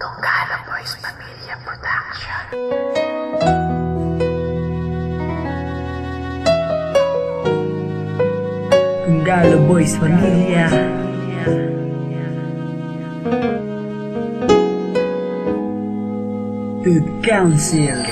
Tunggala Boys Pamilya Production. Tunggala Boys Pamilya. Good Council.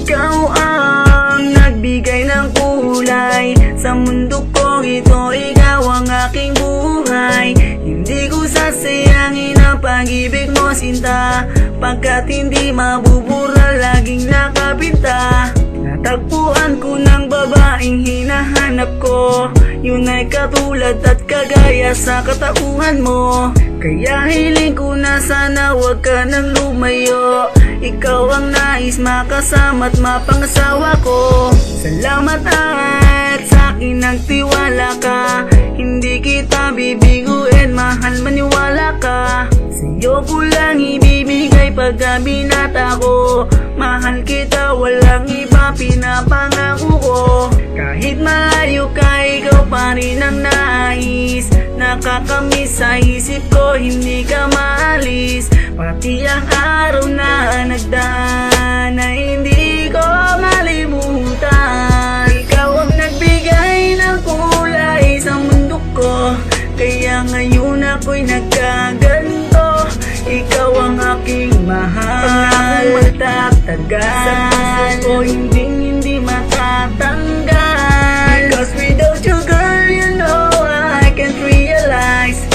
Ikaw ang nagbigay ng kulay sa mundo ko, ito ikaw ang aking buhay. Hindi ko sasayangin ang pag-ibig mo, sinta, pagkat hindi mabubura, laging nakapinta. Natagpuan ko ng babaeng hinahanap ko, yun ay katulad at kagaya sa katauhan mo. Kaya hiling ko na sana wag ka nang lumayo, ikaw ang nais makasama at mapangasawa ko. Salamat at sa'kin nagtiwala ka, hindi kita bibiguin, mahal maniwala ka. Sa'yo ko lang ibibigay pag binata ko, mahal kita walang iba pinapangako ko. Kahit malayo ka, ikaw pa rin ang nais, nakakamiss sa isip ko, hindi ka maalis. Pati ang araw na nagdaan na hindi ko malimutan. Ikaw ang nagbigay ng kulay sa mundo ko, kaya ngayon ako'y nagkaganto. Ikaw ang aking mahal, magtatagal sa puso ko, hindi matatanggal. Because without you girl, you know I can't realize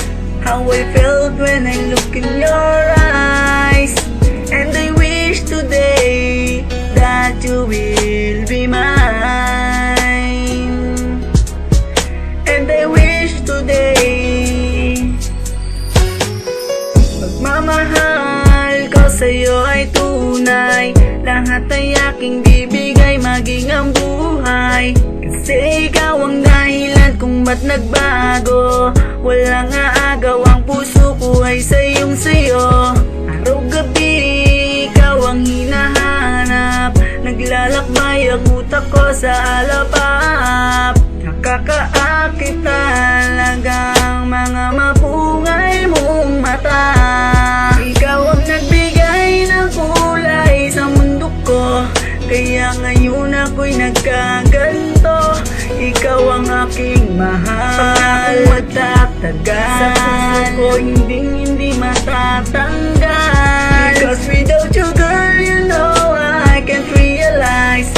how I felt when I look in your eyes. And I wish today that you will be mine. And I wish today pagmamahal ko sa'yo ay tunay, lahat ay aking bibigay, maging ang buhay. Kasi ikaw ang dahilan kung ba't nagbago, walang aagaw ang puso ko ay sayong sayo. Araw-gabi ikaw ang hinahanap, naglalakbay ang utak ko sa alapap. Nakakaakit talagang mga mapungay mong mata. Ikaw ang nagbigay ng kulay sa mundo ko, kaya ngayon ako'y nagkaganto. Ikaw ang aking mahal, magtatagal sa puso ko, hindi matatanggal. Because without you girl, you know I can't realize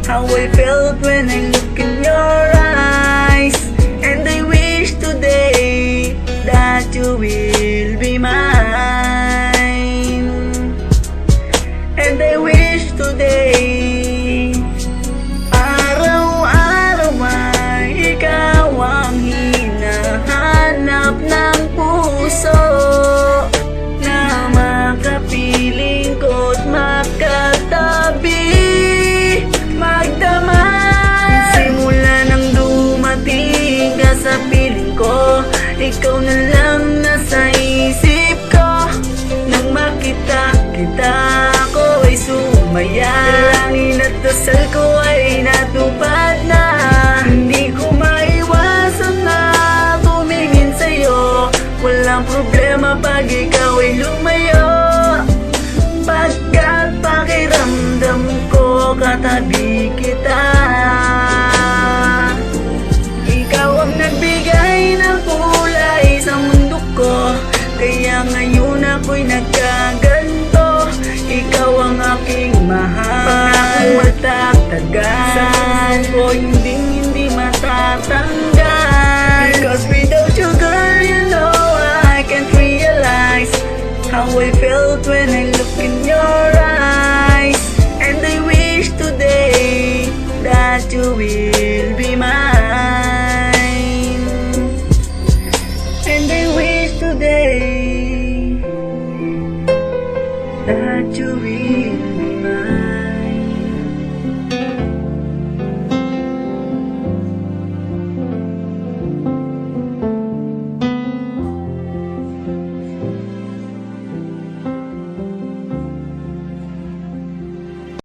how I felt when I look in your eyes. And I wish today that you will be mine. And I wish today araw-araw ay ikaw ang hinahanap ng puso, na makapiling ko't makatabi, magdamag. Simula nang dumating ka sa piling ko, ikaw na lang nasa isip ko. Nang makita kita ako ay sumaya, dalangin at dasal ko ay natupad na. Hindi ko maiwasan na tumingin sa'yo, walang problema pag ikaw ay lumayo, pagkat pakiramdam ko katabi kita. Ikaw ang nagbigay ng kulay sa mundo ko, kaya ngayon ako'y nagkaganto. Ikaw ang aking mahal, magtatagal sa puso ko, hindi matatanggal.